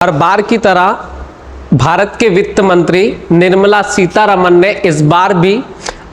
हर बार की तरह भारत के वित्त मंत्री निर्मला सीतारमण ने इस बार भी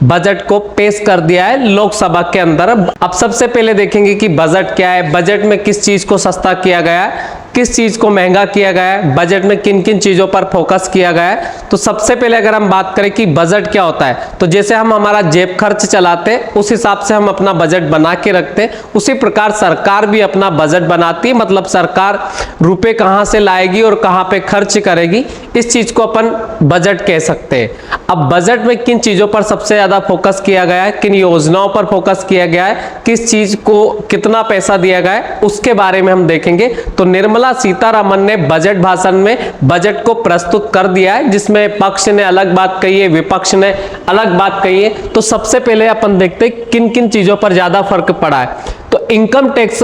बजट को पेश कर दिया है लोकसभा के अंदर। अब सबसे पहले देखेंगे कि बजट क्या है, बजट में किस चीज को सस्ता किया गया है, किस चीज को महंगा किया गया है, बजट में किन किन चीजों पर फोकस किया गया है। तो सबसे पहले अगर हम बात करें कि बजट क्या होता है, तो जैसे हम हमारा जेब खर्च चलाते हैं उस हिसाब से हम अपना बजट बना के रखते हैं, उसी प्रकार सरकार भी अपना बजट बनाती है। मतलब सरकार रुपए कहां से लाएगी और कहां पे खर्च करेगी, इस चीज को अपन बजट कह सकते हैं। अब बजट में किन चीजों पर सबसे ज्यादा फोकस किया गया है, किन योजनाओं पर फोकस किया गया है, किस चीज को कितना पैसा दिया गया है, उसके बारे में हम देखेंगे। तो निर्मला सीतारमण ने बजट भाषण में बजट को प्रस्तुत कर दिया है, जिसमें पक्ष ने अलग बात कही है, विपक्ष ने अलग बात कही है। तो सबसे पहले अपन देखते हैं किन किन चीजों पर ज्यादा फर्क पड़ा है। तो इनकम टैक्स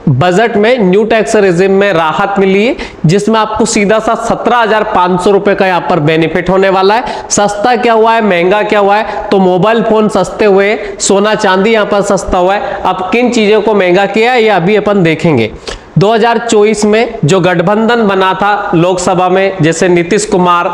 बजट में न्यू टैक्स रेजिम में राहत मिली है, जिसमें आपको सीधा सा 17,500 रुपए का यहाँ पर बेनिफिट होने वाला है। सस्ता क्या हुआ है, महंगा क्या हुआ है, तो मोबाइल फोन सस्ते हुए, सोना चांदी यहाँ पर सस्ता हुआ है। अब किन चीजों को महंगा किया है ये अभी अपन देखेंगे। 2024 में जो गठबंधन बना था लोकसभा में, जैसे नीतीश कुमार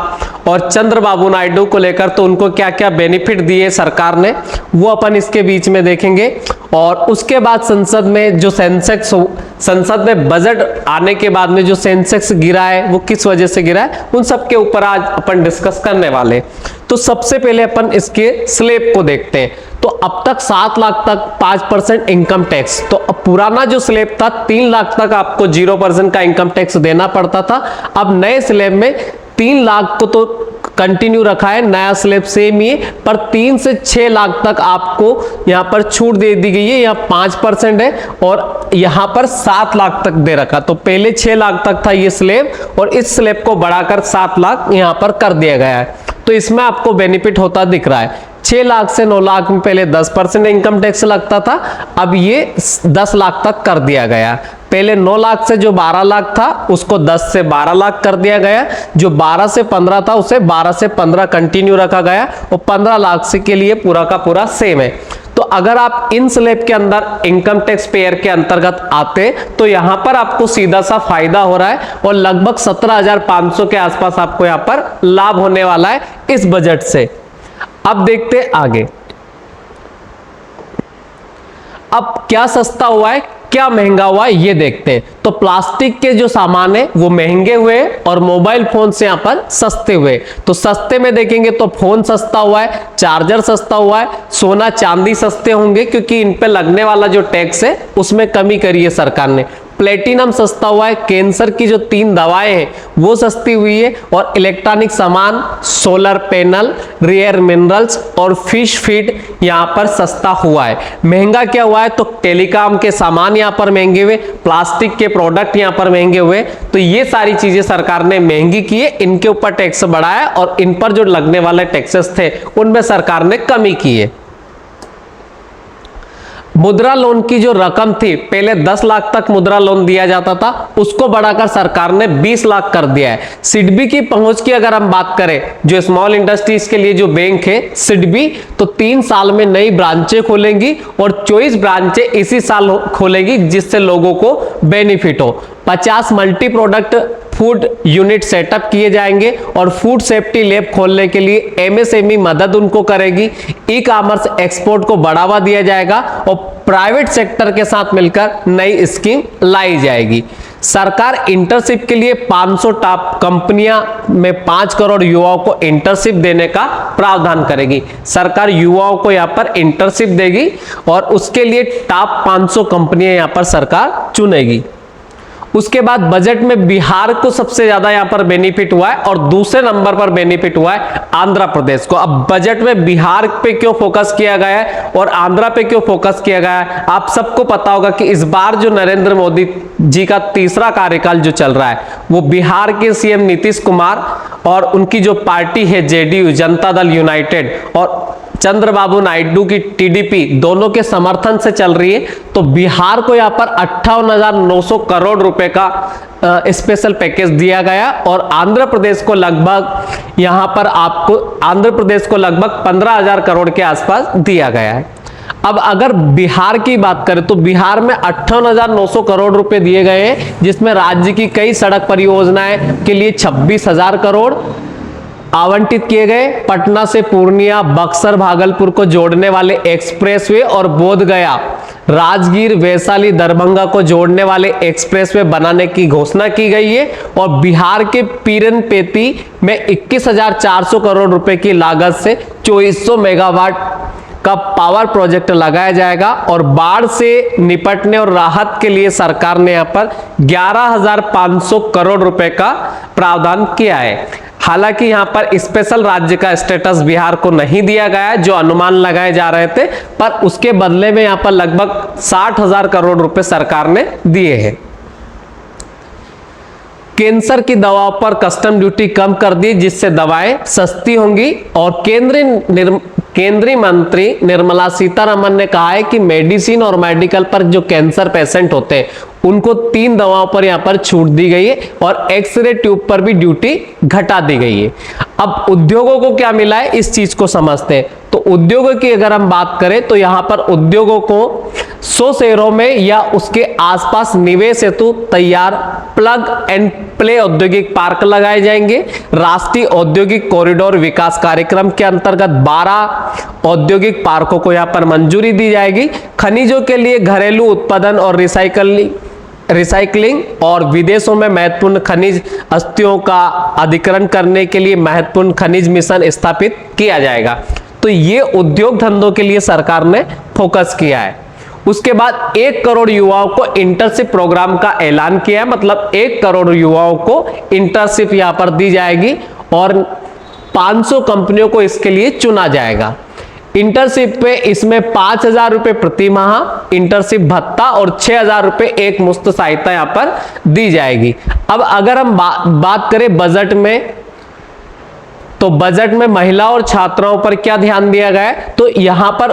और चंद्रबाबू नायडू को लेकर, तो उनको क्या क्या बेनिफिट दिए सरकार ने, वो अपन इसके बीच में देखेंगे। और उसके बाद संसद में जो संसद में बजट आने के बाद में जो सेंसेक्स गिरा है वो किस वजह से गिरा है, उन सब के ऊपर आज अपन डिस्कस करने वाले। तो सबसे पहले अपन इसके स्लैब को देखते हैं। तो अब तक 7 लाख तक 5% इनकम टैक्स, तो अब पुराना जो स्लैब था 3 लाख तक आपको 0% का इनकम टैक्स देना पड़ता था। अब नए स्लैब में 3 लाख को तो कंटिन्यू रखा है, नया स्लैब सेम ही है, पर 3 से 6 लाख तक आपको यहां पर छूट दे दी गई है। यहाँ 5% है और यहां पर 7 लाख तक दे रखा। तो पहले 6 लाख तक था ये स्लैब और इस स्लैब को बढ़ाकर 7 लाख यहां पर कर दिया गया है। तो इसमें आपको बेनिफिट होता दिख रहा है। 6 लाख से 9 लाख में पहले 10% इनकम टैक्स लगता था, अब ये 10 लाख तक कर दिया गया। पहले 9 लाख से जो 12 लाख था उसको 10 से 12 लाख कर दिया गया, जो 12 से 15 था उसे 12 से 15 कंटिन्यू रखा गया और 15 लाख से के लिए पूरा का पूरा सेम है। तो अगर आप इन स्लैब के अंदर इनकम टैक्स पेयर के अंतर्गत आते तो यहां पर आपको सीधा सा फायदा हो रहा है और लगभग 17,500 के आसपास आपको यहां पर लाभ होने वाला है इस बजट से। अब देखते हैं आगे, अब क्या सस्ता हुआ है, क्या महंगा हुआ है ये देखते हैं। तो प्लास्टिक के जो सामान है वो महंगे हुए और मोबाइल फोन से यहां पर सस्ते हुए। तो सस्ते में देखेंगे तो फोन सस्ता हुआ है, चार्जर सस्ता हुआ है, सोना चांदी सस्ते होंगे क्योंकि इन पे लगने वाला जो टैक्स है उसमें कमी करी है सरकार ने। प्लेटिनम सस्ता हुआ है, कैंसर की जो 3 दवाएं हैं वो सस्ती हुई है और इलेक्ट्रॉनिक सामान, सोलर पैनल, रेयर मिनरल्स और फिश फीड यहां पर सस्ता हुआ है। महंगा क्या हुआ है, तो टेलीकॉम के सामान यहां पर महंगे हुए, प्लास्टिक के प्रोडक्ट यहां पर महंगे हुए। तो ये सारी चीजें सरकार ने महंगी की है, इनके ऊपर टैक्स बढ़ाया और इन पर जो लगने वाले टैक्सेस थे उनमें सरकार ने कमी की है। मुद्रा लोन की जो रकम थी, पहले 10 लाख तक मुद्रा लोन दिया जाता था, उसको बढ़ाकर सरकार ने 20 लाख कर दिया है। सिडबी की पहुंच की अगर हम बात करें, जो स्मॉल इंडस्ट्रीज के लिए जो बैंक है सिडबी, तो 3 साल में नई ब्रांचें खोलेंगी और 24 ब्रांचें इसी साल खोलेगी, जिससे लोगों को बेनिफिट हो। 50 multi product food unit setup किए जाएंगे और फूड सेफ्टी लैब खोलने के लिए एमएसएमई मदद उनको करेगी। ई कॉमर्स एक्सपोर्ट को बढ़ावा दिया जाएगा और प्राइवेट सेक्टर के साथ मिलकर नई स्कीम लाई जाएगी। सरकार इंटर्नशिप के लिए 500 टॉप कंपनियां में 5 करोड़ युवाओं को इंटर्नशिप देने का प्रावधान करेगी। सरकार युवाओं को यहां पर इंटर्नशिप देगी और उसके लिए टॉप 500 कंपनियां यहां पर सरकार चुनेगी। उसके बाद बजट में बिहार को सबसे ज्यादा यहां पर बेनिफिट हुआ है और दूसरे नंबर पर बेनिफिट हुआ है आंध्र प्रदेश को। अब बजट में बिहार पे क्यों फोकस किया गया है और आंध्र पे क्यों फोकस किया गया है, आप सबको पता होगा कि इस बार जो नरेंद्र मोदी जी का तीसरा कार्यकाल जो चल रहा है वो बिहार के सीएम नीतीश कुमार और उनकी जो पार्टी है जेडीयू, जनता दल यूनाइटेड, और चंद्रबाबू नायडू की टीडीपी, दोनों के समर्थन से चल रही है। तो बिहार को यहां पर 58,900 करोड़ रुपए का स्पेशल पैकेज दिया गया और आंध्र प्रदेश को लगभग यहां पर आपको 15,000 करोड़ के आसपास दिया गया है। अब अगर बिहार की बात करें तो बिहार में 58,900 करोड़ रुपए दिए गए हैं, जिसमें राज्य की कई सड़क परियोजनाएं के लिए 26,000 करोड़ आवंटित किए गए। पटना से पूर्णिया, बक्सर, भागलपुर को जोड़ने वाले एक्सप्रेसवे और बोध गया, राजगीर, वैशाली, दरभंगा को जोड़ने वाले एक्सप्रेसवे बनाने की घोषणा की गई है। और बिहार के पीरनपेती में 21,400 करोड़ रुपए की लागत से 2400 मेगावाट का पावर प्रोजेक्ट लगाया जाएगा। और बाढ़ से निपटने और राहत के लिए सरकार ने यहां पर 11,500 करोड़ रुपए का प्रावधान किया है। हालांकि यहां पर स्पेशल राज्य का स्टेटस बिहार को नहीं दिया गया है, जो अनुमान लगाए जा रहे थे, पर उसके बदले में यहां पर लगभग 60,000 करोड़ रुपए सरकार ने दिए हैं। कैंसर की दवाओं पर कस्टम ड्यूटी कम कर दी, जिससे दवाएं सस्ती होंगी। और केंद्रीय मंत्री निर्मला सीतारमन ने कहा है कि मेडिसिन और मेडिकल पर जो कैंसर पेशेंट होते हैं उनको 3 दवाओं पर यहां पर छूट दी गई है और एक्सरे ट्यूब पर भी ड्यूटी घटा दी गई है। अब उद्योगों को क्या मिला है, इस चीज को समझते हैं। तो उद्योगों की अगर हम बात करें तो यहां पर उद्योगों को 100 शहरों में या उसके आसपास निवेश हेतु तैयार प्लग एंड प्ले औद्योगिक पार्क लगाए जाएंगे। राष्ट्रीय औद्योगिक कॉरिडोर विकास कार्यक्रम के अंतर्गत 12 औद्योगिक पार्कों को यहां पर मंजूरी दी जाएगी। खनिजों के लिए घरेलू उत्पादन और रिसाइकलिंग और विदेशों में महत्वपूर्ण खनिज अस्थियों का अधिग्रहण करने के लिए महत्वपूर्ण खनिज मिशन स्थापित किया जाएगा। तो ये उद्योग धंधों के लिए सरकार ने फोकस किया है। उसके बाद 1 करोड़ युवाओं को इंटर्नशिप प्रोग्राम का ऐलान किया है, मतलब 1 करोड़ युवाओं को इंटर्नशिप यहां पर दी जाएगी और 500 कंपनियों को इसके लिए चुना जाएगा। इंटर्नशिप पे इसमें 5,000 रुपए प्रति माह इंटर्नशिप भत्ता और 6,000 रुपए एक मुफ्त सहायता यहां पर दी जाएगी। अब अगर हम बात करें बजट में, तो बजट में महिला और छात्राओं पर क्या ध्यान दिया गया है, तो यहां पर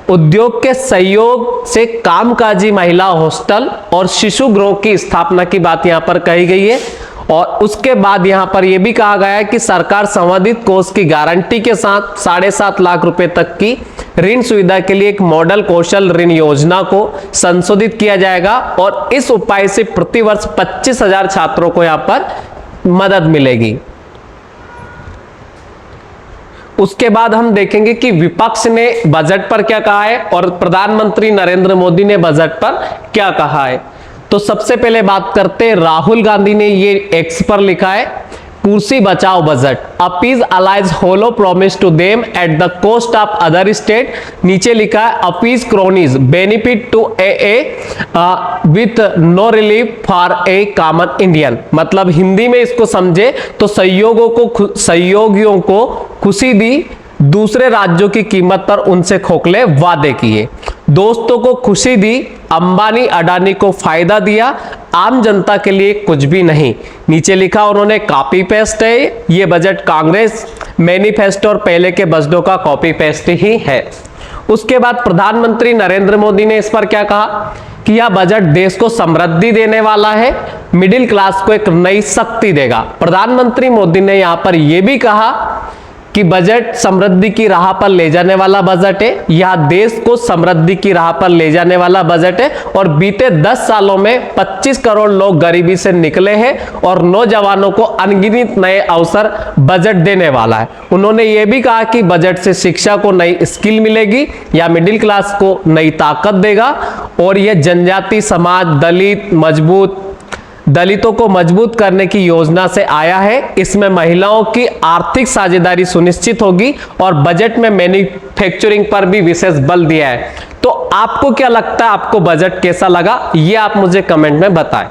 उद्योग के सहयोग से कामकाजी महिला हॉस्टल और शिशु गृह की स्थापना की बात यहां पर कही गई है। और उसके बाद यहां पर यह भी कहा गया है कि सरकार संवर्धित कोष की गारंटी के साथ 7.5 लाख रुपए तक की ऋण सुविधा के लिए एक मॉडल कौशल ऋण योजना को संशोधित किया जाएगा और इस उपाय से प्रतिवर्ष 25,000 छात्रों को यहां पर मदद मिलेगी। उसके बाद हम देखेंगे कि विपक्ष ने बजट पर क्या कहा है और प्रधानमंत्री नरेंद्र मोदी ने बजट पर क्या कहा है। तो सबसे पहले बात करते हैं, राहुल गांधी ने ये एक्स पर लिखा है, कुर्सी बचाओ budget, appease allies hollow promise to them at the cost of other state. नीचे लिखा है appease cronies benefit to A with no relief for a common Indian. मतलब हिंदी में इसको समझे तो सहयोगियों को खुशी दी, दूसरे राज्यों की कीमत पर उनसे खोखले वादे किए, दोस्तों को खुशी दी, अंबानी अडानी को फायदा दिया, आम जनता के लिए कुछ भी नहीं। नीचे लिखा उन्होंने कॉपी पेस्ट है, ये बजट कांग्रेस मैनिफेस्टो और पहले के बजटों का कॉपी पेस्ट ही है। उसके बाद प्रधानमंत्री नरेंद्र मोदी ने इस पर क्या कहा कि यह बजट देश को समृद्धि देने वाला है, मिडिल क्लास को एक नई शक्ति देगा। प्रधानमंत्री मोदी ने यहां पर यह भी कहा कि बजट समृद्धि की राह पर ले जाने वाला बजट है, यह देश को समृद्धि की राह पर ले जाने वाला बजट है। और बीते 10 सालों में 25 करोड़ लोग गरीबी से निकले हैं और नौजवानों को अनगिनत नए अवसर बजट देने वाला है। उन्होंने ये भी कहा कि बजट से शिक्षा को नई स्किल मिलेगी या मिडिल क्लास को नई ताकत देगा और यह जनजाति समाज, दलितों को मजबूत करने की योजना से आया है। इसमें महिलाओं की आर्थिक साझेदारी सुनिश्चित होगी और बजट में मैन्युफैक्चरिंग पर भी विशेष बल दिया है। तो आपको क्या लगता है, आपको बजट कैसा लगा, ये आप मुझे कमेंट में बताएं।